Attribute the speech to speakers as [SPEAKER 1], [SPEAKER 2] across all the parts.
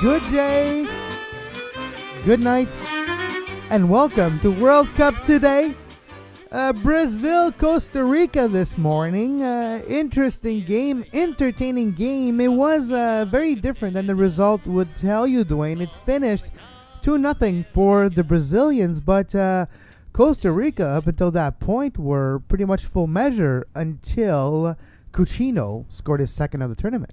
[SPEAKER 1] good day, good night, and welcome to World Cup Today. Brazil, Costa Rica this morning. Interesting game, entertaining game. It was very different than the result would tell you, Duane. It finished 2-0 for the Brazilians, but Costa Rica, up until that point, were pretty much full measure until Cucino scored his second of the tournament.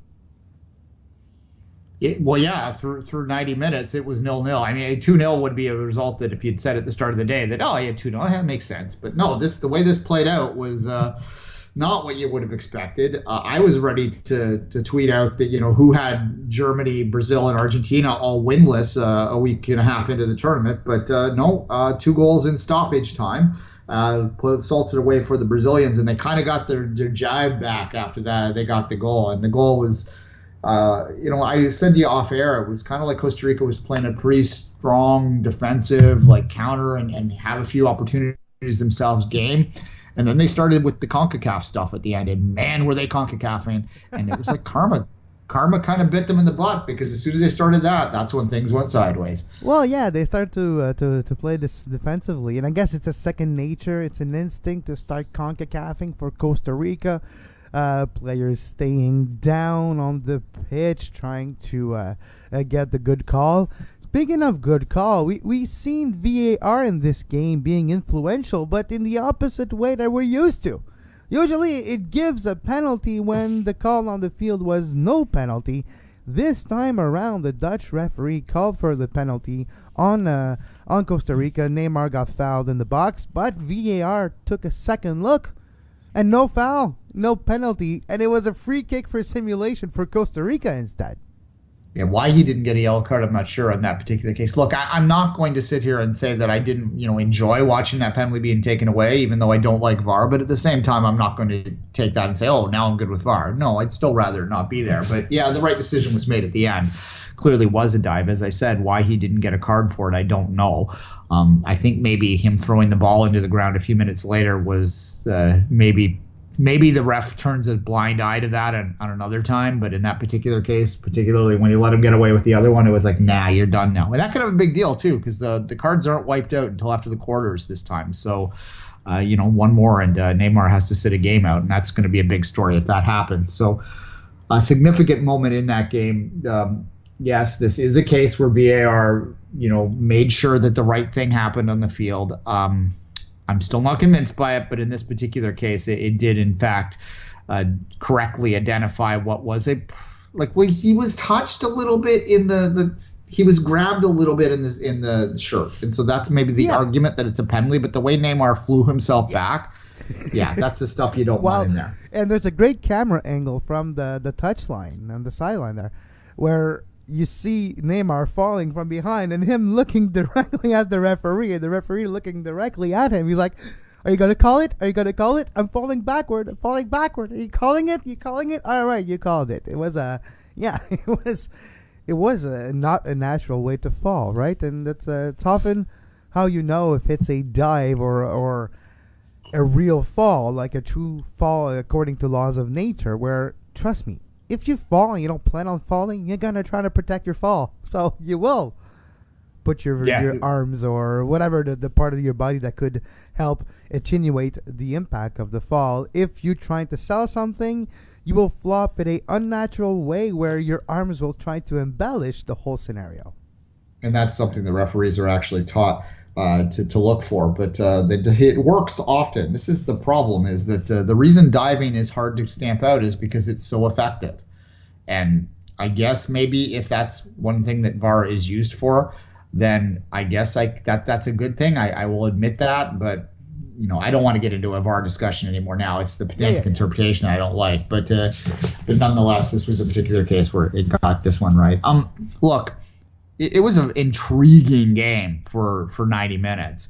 [SPEAKER 2] Through 90 minutes, it was 0-0. I mean, 2-0 would be a result that if you'd said at the start of the day that, he had 2-0, that makes sense. But no, the way this played out was not what you would have expected. I was ready to tweet out that, who had Germany, Brazil, and Argentina all winless a week and a half into the tournament. But no, 2 goals in stoppage time. Salted away for the Brazilians, and they kind of got their jive back after that. They got the goal, and the goal was, I said to you off air, it was kind of like Costa Rica was playing a pretty strong defensive, counter and have a few opportunities themselves game. And then they started with the CONCACAF stuff at the end, and man, were they CONCACAFing. And it was like karma kind of bit them in the butt, because as soon as they started that's when things went sideways.
[SPEAKER 1] Well, yeah, they started to play this defensively, and I guess it's a second nature. It's an instinct to start CONCACAFing for Costa Rica. Players staying down on the pitch, trying to get the good call. Speaking of good call, we seen VAR in this game being influential, but in the opposite way that we're used to. Usually it gives a penalty when the call on the field was no penalty. This time around, the Dutch referee called for the penalty on Costa Rica. Neymar got fouled in the box, but VAR took a second look. And no foul, no penalty, and it was a free kick for simulation for Costa Rica instead.
[SPEAKER 2] Yeah, why he didn't get a yellow card, I'm not sure in that particular case. Look, I'm not going to sit here and say that I didn't, enjoy watching that penalty being taken away, even though I don't like VAR. But at the same time, I'm not going to take that and say, now I'm good with VAR. No, I'd still rather not be there. But yeah, the right decision was made at the end. Clearly was a dive. As I said, why he didn't get a card for it, I don't know. I think maybe him throwing the ball into the ground a few minutes later was maybe the ref turns a blind eye to that on another time. But in that particular case, particularly when he let him get away with the other one, it was like, nah, you're done now. And that could have a big deal, too, because the cards aren't wiped out until after the quarters this time. So, one more and Neymar has to sit a game out. And that's going to be a big story if that happens. So a significant moment in that game. Yes, this is a case where VAR, made sure that the right thing happened on the field. I'm still not convinced by it, but in this particular case, it did, in fact, correctly identify what was he was touched a little bit he was grabbed a little bit in the shirt. And so that's maybe the argument that it's a penalty, but the way Neymar flew himself back, that's the stuff you don't want in there.
[SPEAKER 1] And there's a great camera angle from the touchline on the sideline there, where you see Neymar falling from behind and him looking directly at the referee, and the referee looking directly at him. He's like, are you going to call it? Are you going to call it? I'm falling backward. Are you calling it? You calling it? All right, you called it. It was not a natural way to fall, right? And it's often how you know if it's a dive or a real fall, like a true fall according to laws of nature, where, trust me, if you fall and you don't plan on falling, you're going to try to protect your fall. So you will put your arms or whatever the part of your body that could help attenuate the impact of the fall. If you're trying to sell something, you will flop in an unnatural way where your arms will try to embellish the whole scenario.
[SPEAKER 2] And that's something the referees are actually taught to look for, but it works often. This is the problem, is that the reason diving is hard to stamp out is because it's so effective. And I guess maybe if that's one thing that VAR is used for, then I guess that's a good thing. I will admit that, but I don't want to get into a VAR discussion anymore now. It's the pedantic interpretation I don't like, but nonetheless, this was a particular case where it got this one right. Look, it was an intriguing game for 90 minutes.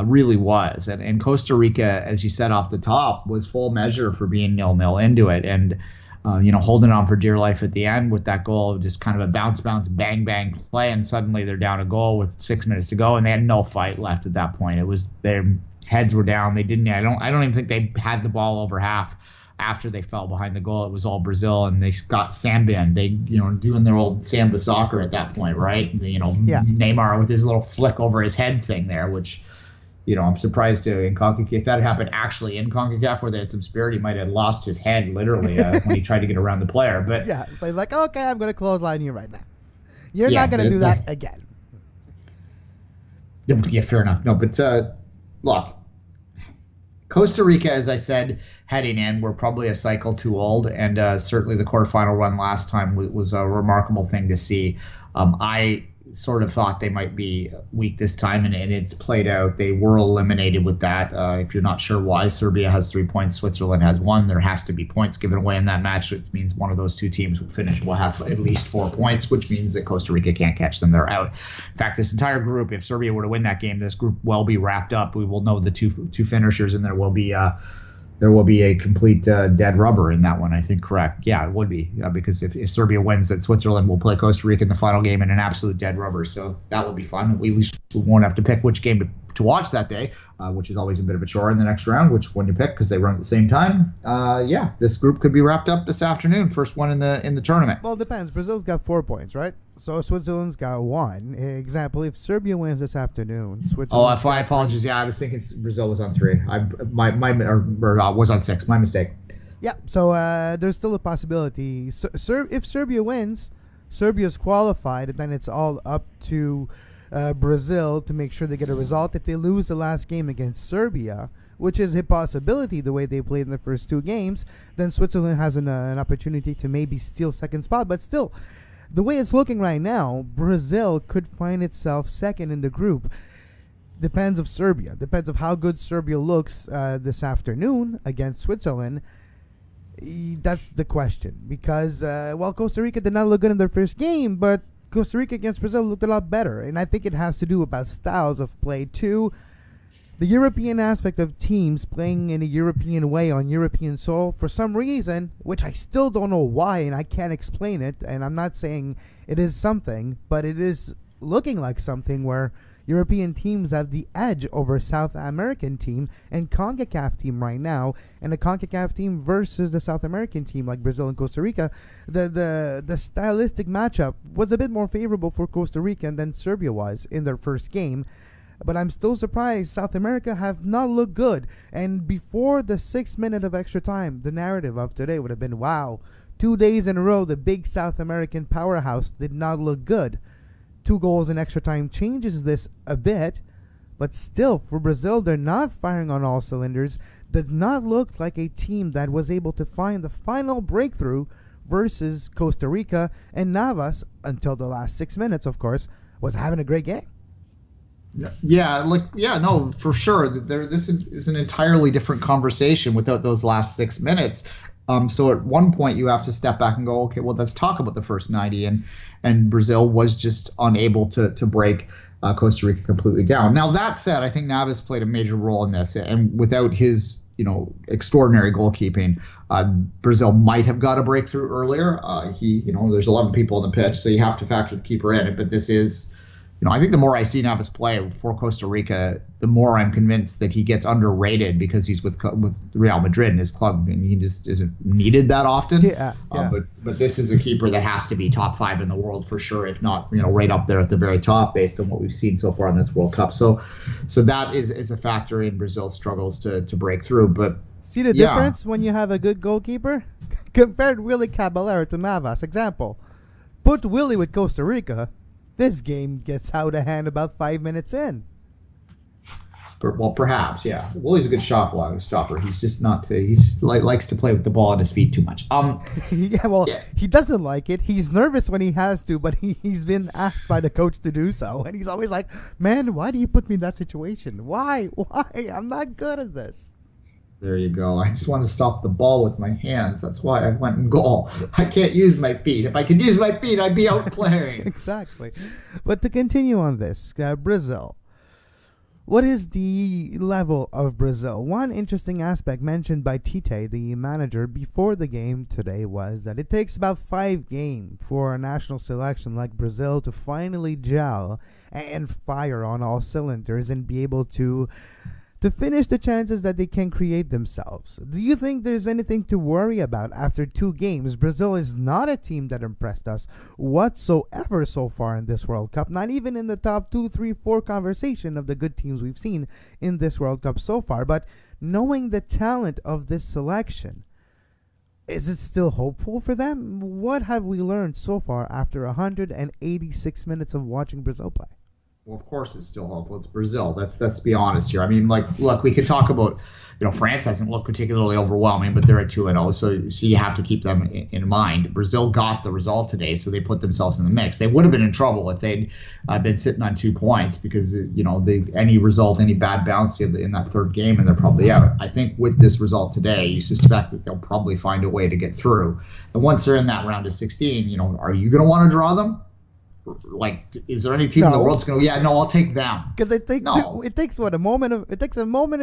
[SPEAKER 2] Really was. And Costa Rica, as you said off the top, was full measure for being 0-0 into it. And, holding on for dear life at the end with that goal, just kind of a bounce, bang, bang play. And suddenly they're down a goal with 6 minutes to go. And they had no fight left at that point. It was their heads were down. They didn't. I don't even think they had the ball over half after they fell behind the goal, it was all Brazil, and they got sambin. They, doing their old samba soccer at that point, right? Neymar with his little flick over his head thing there, which, I'm surprised in CONCACAF, if that had happened actually in CONCACAF where they had some spirit, he might have lost his head literally when he tried to get around the player. But
[SPEAKER 1] yeah, so he's like, okay, I'm going to clothesline you right now. You're not going to do that again.
[SPEAKER 2] Yeah, fair enough. No, but look, Costa Rica, as I said, heading in, we're probably a cycle too old, and certainly the quarterfinal run last time was a remarkable thing to see. I sort of thought they might be weak this time, and it's played out. They were eliminated with that. If you're not sure why, Serbia has 3 points, Switzerland has 1. There has to be points given away in that match, which means one of those two teams will have at least 4 points, which means that Costa Rica can't catch them. They're out. In fact, this entire group, if Serbia were to win that game, this group will be wrapped up. We will know the two finishers, and there will be a complete dead rubber in that one, I think, correct? Yeah, it would be, because if Serbia wins, that Switzerland will play Costa Rica in the final game in an absolute dead rubber. So that will be fun. At least we won't have to pick which game to watch that day, which is always a bit of a chore in the next round, which one you pick because they run at the same time. This group could be wrapped up this afternoon, first one in the tournament.
[SPEAKER 1] Well, it depends. Brazil's got 4 points, right? So Switzerland's got 1. Example, if Serbia wins this afternoon, Switzerland.
[SPEAKER 2] I apologize. Yeah, I was thinking Brazil was on 3. Was on 6. My mistake.
[SPEAKER 1] Yeah. So there's still a possibility. If Serbia wins, Serbia's qualified, and then it's all up to Brazil to make sure they get a result. If they lose the last game against Serbia, which is a possibility the way they played in the first 2 games, then Switzerland has an opportunity to maybe steal second spot. But still, the way it's looking right now, Brazil could find itself second in the group. Depends of Serbia. Depends of how good Serbia looks this afternoon against Switzerland. That's the question. Because, Costa Rica did not look good in their first game, but Costa Rica against Brazil looked a lot better. And I think it has to do about styles of play, too. The European aspect of teams playing in a European way on European soil, for some reason, which I still don't know why and I can't explain it, and I'm not saying it is something, but it is looking like something where European teams have the edge over South American team and CONCACAF team right now, and the CONCACAF team versus the South American team like Brazil and Costa Rica. The stylistic matchup was a bit more favorable for Costa Rica than Serbia was in their first game. But I'm still surprised South America have not looked good. And before the 6 minute of extra time, the narrative of today would have been, wow, 2 days in a row, the big South American powerhouse did not look good. 2 goals in extra time changes this a bit. But still, for Brazil, they're not firing on all cylinders. Did not look like a team that was able to find the final breakthrough versus Costa Rica. And Navas, until the last 6 minutes, of course, was having a great game.
[SPEAKER 2] No, for sure. This is an entirely different conversation without those last 6 minutes. So at one point you have to step back and go, okay, well, let's talk about the first 90. And Brazil was just unable to break Costa Rica completely down. Now, that said, I think Navas played a major role in this. And without his, extraordinary goalkeeping, Brazil might have got a breakthrough earlier. There's 11 people on the pitch, so you have to factor the keeper in it. But this is... I think the more I see Navas play for Costa Rica, the more I'm convinced that he gets underrated because he's with Real Madrid in his club, and he just isn't needed that often.
[SPEAKER 1] Yeah.
[SPEAKER 2] But this is a keeper that has to be top 5 in the world for sure, if not, right up there at the very top based on what we've seen so far in this World Cup. So that is a factor in Brazil's struggles to break through. But
[SPEAKER 1] see the difference when you have a good goalkeeper? Compared Willy Caballero to Navas. Example, put Willy with Costa Rica. This game gets out of hand about 5 minutes in.
[SPEAKER 2] Well, perhaps, yeah. Willie's a good stopper. He's just not. He likes to play with the ball at his feet too much.
[SPEAKER 1] He doesn't like it. He's nervous when he has to, but he's been asked by the coach to do so, and he's always like, "Man, why do you put me in that situation? Why? I'm not good at this."
[SPEAKER 2] There you go. I just want to stop the ball with my hands. That's why I went in goal. I can't use my feet. If I could use my feet, I'd be out playing.
[SPEAKER 1] Exactly. But to continue on this, Brazil. What is the level of Brazil? One interesting aspect mentioned by Tite, the manager, before the game today was that it takes about 5 games for a national selection like Brazil to finally gel and fire on all cylinders and be able to to finish the chances that they can create themselves. Do you think there's anything to worry about after 2 games? Brazil is not a team that impressed us whatsoever so far in this World Cup, not even in the top 2, 3, 4 conversation of the good teams we've seen in this World Cup so far. But knowing the talent of this selection, is it still hopeful for them? What have we learned so far after 186 minutes of watching Brazil play?
[SPEAKER 2] Well, of course it's still hopeful. It's Brazil. Let's be honest here. I mean, like, look, we could talk about, France hasn't looked particularly overwhelming, but they're at 2-0, so you have to keep them in mind. Brazil got the result today, so they put themselves in the mix. They would have been in trouble if they'd been sitting on 2 points because, any result, any bad bounce in that third game, and they're probably out. I think with this result today, you suspect that they'll probably find a way to get through. And once they're in that round of 16, are you going to want to draw them? Like, is there any team in the world that's going to? Yeah, no, I'll take them.
[SPEAKER 1] Because it takes a moment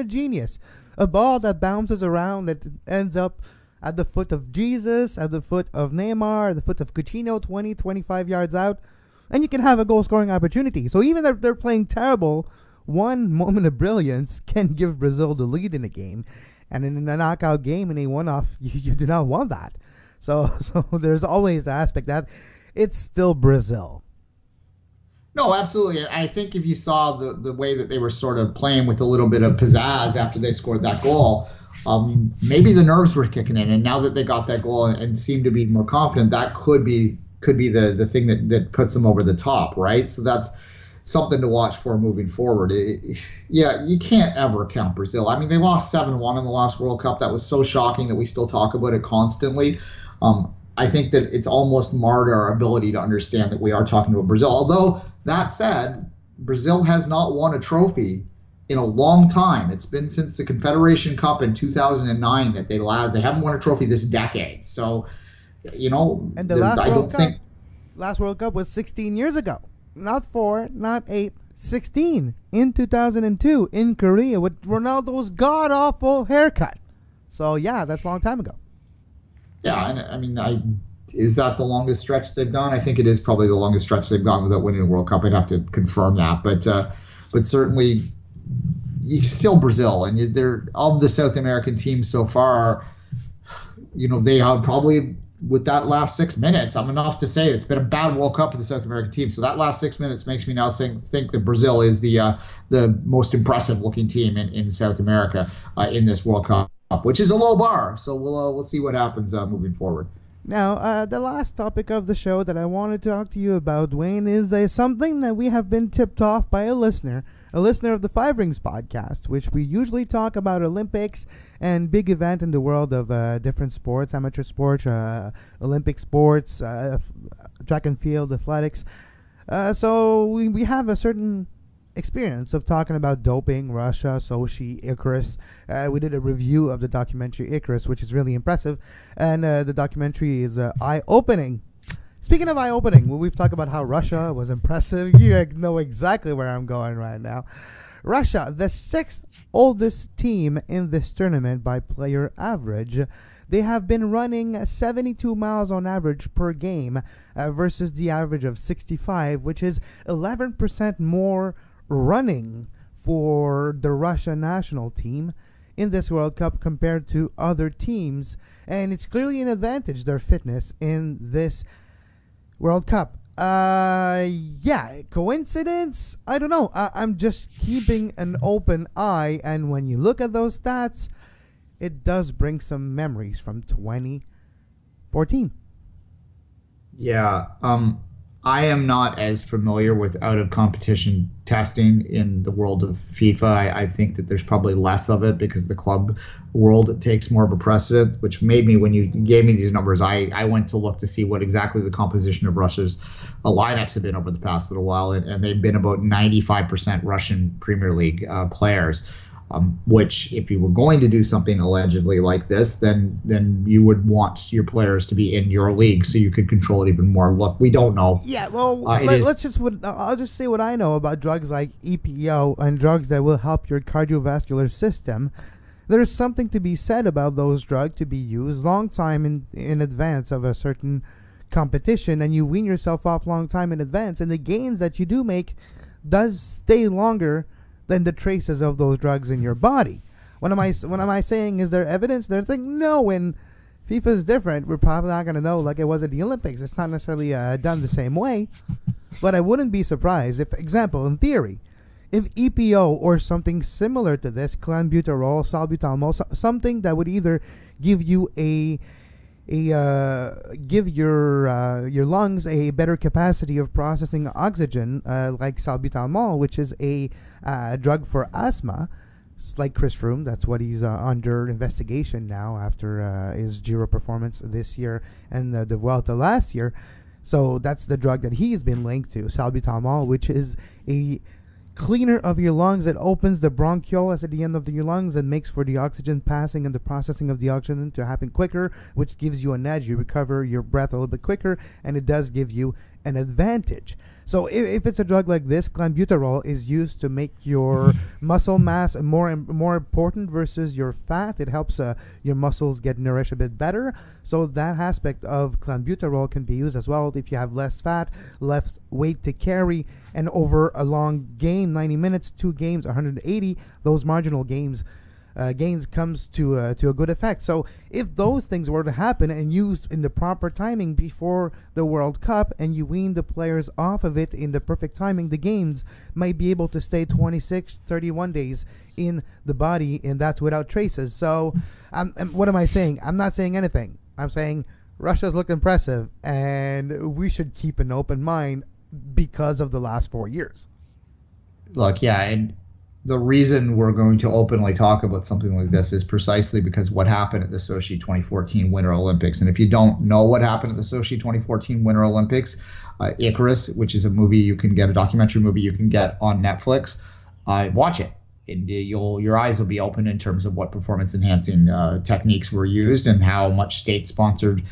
[SPEAKER 1] of genius, a ball that bounces around that ends up at the foot of Jesus, at the foot of Neymar, at the foot of Coutinho, 20, 25 yards out, and you can have a goal scoring opportunity. So even if they're playing terrible, one moment of brilliance can give Brazil the lead in a game, and in a knockout game in a one-off, you do not want that. So there's always the aspect that it's still Brazil.
[SPEAKER 2] No, absolutely. I think if you saw the way that they were sort of playing with a little bit of pizzazz after they scored that goal, maybe the nerves were kicking in. And now that they got that goal and seem to be more confident, that could be the thing that puts them over the top, right? So that's something to watch for moving forward. You can't ever count Brazil. I mean, they lost 7-1 in the last World Cup. That was so shocking that we still talk about it constantly. I think that it's almost marred our ability to understand that we are talking about Brazil. Although, that said, Brazil has not won a trophy in a long time. It's been since the Confederation Cup in 2009 that they haven't won a trophy this decade. So,
[SPEAKER 1] and the last World Cup was 16 years ago. Not 4, not 8, 16 in 2002 in Korea with Ronaldo's god-awful haircut. So, yeah, that's a long time ago.
[SPEAKER 2] Yeah, and I mean, is that the longest stretch they've gone? I think it is probably the longest stretch they've gone without winning a World Cup. I'd have to confirm that, but certainly, still Brazil, and they're of the South American teams so far. They have probably with that last 6 minutes. I'm enough to say it's been a bad World Cup for the South American team. So that last 6 minutes makes me now think that Brazil is the most impressive looking team in South America in this World Cup, which is a low bar. So we'll see what happens moving forward.
[SPEAKER 1] Now, the last topic of the show that I want to talk to you about, Duane, is something that we have been tipped off by a listener of the Five Rings podcast, which we usually talk about Olympics and big event in the world of different sports, amateur sports, Olympic sports, track and field, athletics. So we have a certain experience of talking about doping, Russia, Sochi, Icarus. We did a review of the documentary Icarus, which is really impressive, and the documentary is eye-opening. Speaking of eye-opening, when we've talked about how Russia was impressive, you know exactly where I'm going right now. Russia, the 6th oldest team in this tournament by player average, they have been running 72 miles on average per game versus the average of 65, which is 11% more running for the Russia national team in this World Cup compared to other teams, and it's clearly an advantage, their fitness in this World Cup. Coincidence? I don't know. I'm just keeping an open eye, and when you look at those stats, it does bring some memories from 2014.
[SPEAKER 2] Yeah, I am not as familiar with out-of-competition testing in the world of FIFA. I think that there's probably less of it because the club world takes more of a precedent, which made me, when you gave me these numbers, I went to look to see what exactly the composition of Russia's lineups have been over the past little while, and they've been about 95% Russian Premier League players. Which, if you were going to do something allegedly like this, then you would want your players to be in your league so you could control it even more. Look, we don't know.
[SPEAKER 1] Yeah, well, I'll just say what I know about drugs like EPO and drugs that will help your cardiovascular system. There's something to be said about those drugs to be used long time in advance of a certain competition, and you wean yourself off long time in advance, and the gains that you do make does stay longer than the traces of those drugs in your body. What am I saying? Is there evidence? They're saying no. When FIFA is different, we're probably not going to know like it was at the Olympics. It's not necessarily done the same way, but I wouldn't be surprised if, example, in theory, if EPO or something similar to this, clenbuterol, salbutamol, something that would either give you give your lungs a better capacity of processing oxygen, like salbutamol, which is a drug for asthma. It's like Chris Froome, that's what he's under investigation now after his Giro performance this year and the Vuelta last year. So that's the drug that he's been linked to, salbutamol, which is a cleaner of your lungs. It opens the bronchioles at the end of your lungs and makes for the oxygen passing and the processing of the oxygen to happen quicker, which gives you an edge. You recover your breath a little bit quicker, and it does give you an advantage. So if it's a drug like this, clenbuterol is used to make your muscle mass more important versus your fat. It helps your muscles get nourished a bit better. So that aspect of clenbuterol can be used as well if you have less fat, less weight to carry, and over a long game, 90 minutes, 2 games, 180, those marginal gains comes to a good effect. So if those things were to happen and used in the proper timing before the World Cup, and you wean the players off of it in the perfect timing, the games might be able to stay 26, 31 days in the body, and that's without traces. So what am I saying? I'm not saying anything. I'm saying Russia's look impressive, and we should keep an open mind because of the last 4 years.
[SPEAKER 2] Look, yeah, and the reason we're going to openly talk about something like this is precisely because what happened at the Sochi 2014 Winter Olympics. And if you don't know what happened at the Sochi 2014 Winter Olympics, Icarus, which is a documentary movie you can get on Netflix, watch it. And your eyes will be open in terms of what performance-enhancing techniques were used and how much state-sponsored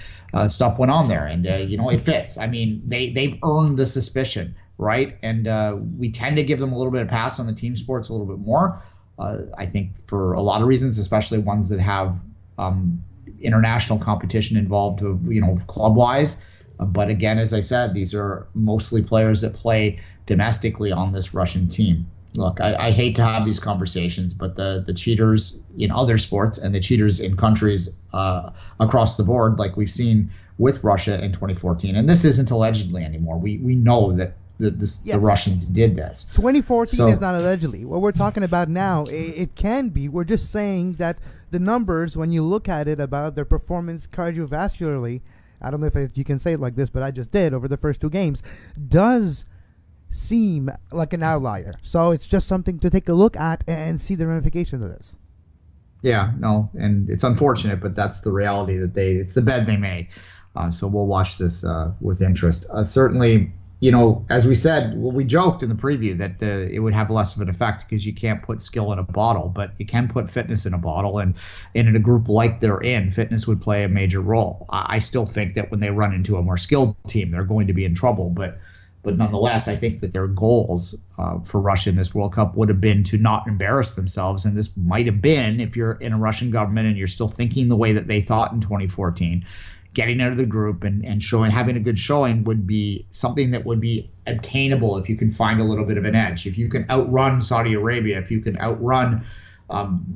[SPEAKER 2] stuff went on there. And, it fits. I mean, they've earned the suspicion, right? And we tend to give them a little bit of pass on the team sports a little bit more, I think, for a lot of reasons, especially ones that have international competition involved, club-wise. But again, as I said, these are mostly players that play domestically on this Russian team. Look, I hate to have these conversations, but the cheaters in other sports and the cheaters in countries across the board, like we've seen with Russia in 2014, and this isn't allegedly anymore. We know that the Russians did this.
[SPEAKER 1] 2014 is not allegedly. What we're talking about now, it can be. We're just saying that the numbers, when you look at it about their performance cardiovascularly, I don't know if you can say it like this, but I just did over the first 2 games, does seem like an outlier. So it's just something to take a look at and see the ramifications of this.
[SPEAKER 2] Yeah, no, and it's unfortunate, but that's the reality it's the bed they made. So we'll watch this with interest. Certainly, as we said, we joked in the preview that it would have less of an effect because you can't put skill in a bottle, but you can put fitness in a bottle. And in a group like they're in, fitness would play a major role. I still think that when they run into a more skilled team, they're going to be in trouble. But nonetheless, I think that their goals for Russia in this World Cup would have been to not embarrass themselves. And this might have been, if you're in a Russian government and you're still thinking the way that they thought in 2014, getting out of the group and having a good showing would be something that would be obtainable if you can find a little bit of an edge. If you can outrun Saudi Arabia, if you can outrun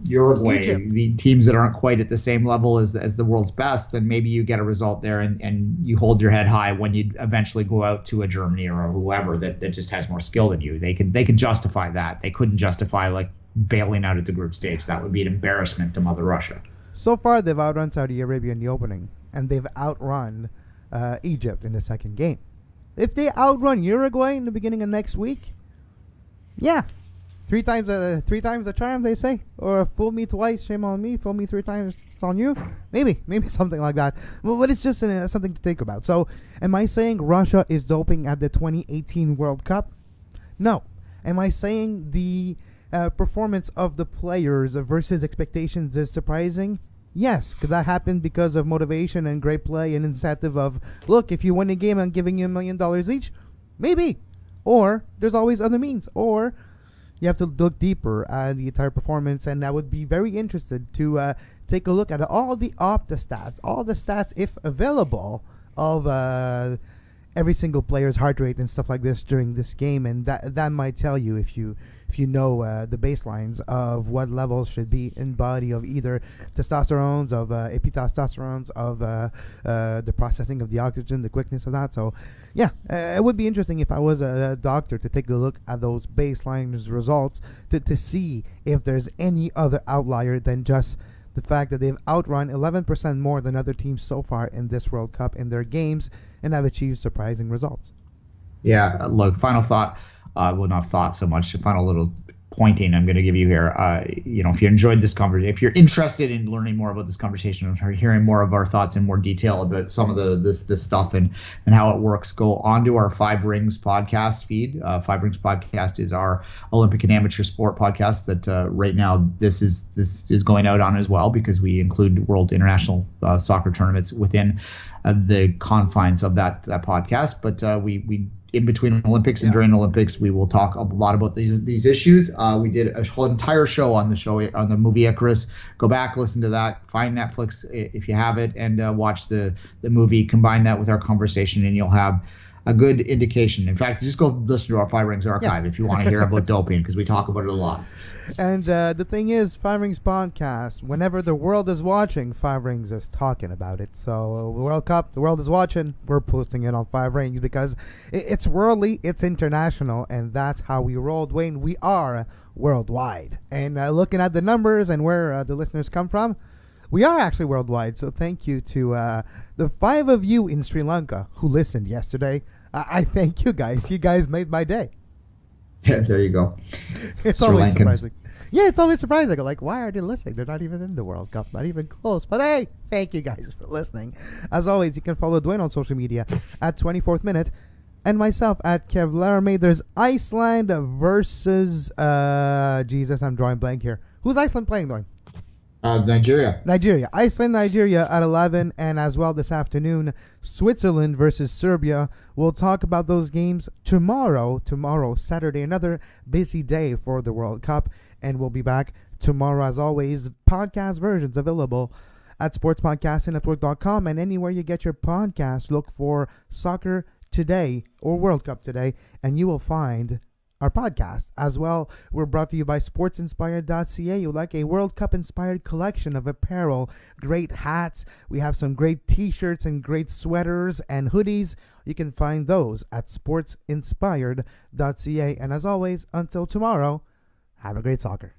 [SPEAKER 2] Uruguay, Egypt, the teams that aren't quite at the same level as the world's best, then maybe you get a result there and you hold your head high when you eventually go out to a Germany or whoever that just has more skill than you. They can justify that. They couldn't justify like bailing out at the group stage. That would be an embarrassment to Mother Russia.
[SPEAKER 1] So far, they've outrun Saudi Arabia in the opening, and they've outrun Egypt in the second game. If they outrun Uruguay in the beginning of next week, yeah. Three times the charm, they say. Or fool me twice, shame on me. Fool me 3 times, it's on you. Maybe something like that. But it's just something to think about. So, am I saying Russia is doping at the 2018 World Cup? No. Am I saying the performance of the players versus expectations is surprising? Yes, because that happened because of motivation and great play and incentive of, look, if you win a game, I'm giving you $1 million each. Maybe. Or there's always other means. Or you have to look deeper at the entire performance, and I would be very interested to take a look at all the Opta stats, all the stats, if available, of every single player's heart rate and stuff like this during this game, and that might tell you if you know the baselines of what levels should be in body of either testosterones, of epitestosterones, of the processing of the oxygen, the quickness of that. So yeah, it would be interesting if I was a doctor to take a look at those baseline results to see if there's any other outlier than just the fact that they've outrun 11% more than other teams so far in this World Cup in their games and have achieved surprising results.
[SPEAKER 2] Yeah, look, final thought. Well, not thought so much. Final little pointing I'm going to give you here. If you enjoyed this conversation, if you're interested in learning more about this conversation or hearing more of our thoughts in more detail about some of this stuff and how it works, go onto our Five Rings podcast feed. Five Rings podcast is our Olympic and amateur sport podcast that right now this is going out on as well, because we include world international soccer tournaments within the confines of that podcast. But we in between Olympics and during Olympics, we will talk a lot about these issues. We did a whole entire show on the movie Icarus. Go back, listen to that. Find Netflix if you have it, and watch the movie. Combine that with our conversation, and you'll have a good indication. In fact, just go listen to our Five Rings archive if you want to hear about doping, because we talk about it a lot.
[SPEAKER 1] And the thing is, Five Rings podcast, whenever the world is watching, Five Rings is talking about it. So the World Cup, the world is watching, we're posting it on Five Rings because it's worldly, it's international, and that's how we roll. Duane, we are worldwide. And looking at the numbers and where the listeners come from, we are actually worldwide. So thank you to the 5 of you in Sri Lanka who listened yesterday. I thank you guys. You guys made my day.
[SPEAKER 2] Yeah, there you go.
[SPEAKER 1] It's always surprising. Yeah, it's always surprising. Like, why are they listening? They're not even in the World Cup, not even close. But hey, thank you guys for listening. As always, you can follow Duane on social media at 24th Minute and myself at Kev Laramee. There's Iceland versus Jesus, I'm drawing blank here. Who's Iceland playing, Duane?
[SPEAKER 2] Nigeria.
[SPEAKER 1] Iceland, Nigeria at 11, and as well this afternoon, Switzerland versus Serbia. We'll talk about those games tomorrow, Saturday, another busy day for the World Cup, and we'll be back tomorrow as always. Podcast versions available at sportspodcastingnetwork.com and anywhere you get your podcast. Look for Soccer Today or World Cup Today, and you will find our podcast. As well, we're brought to you by sportsinspired.ca. You like a World Cup inspired collection of apparel, great hats. We have some great t-shirts and great sweaters and hoodies. You can find those at sportsinspired.ca. And as always, until tomorrow, have a great soccer.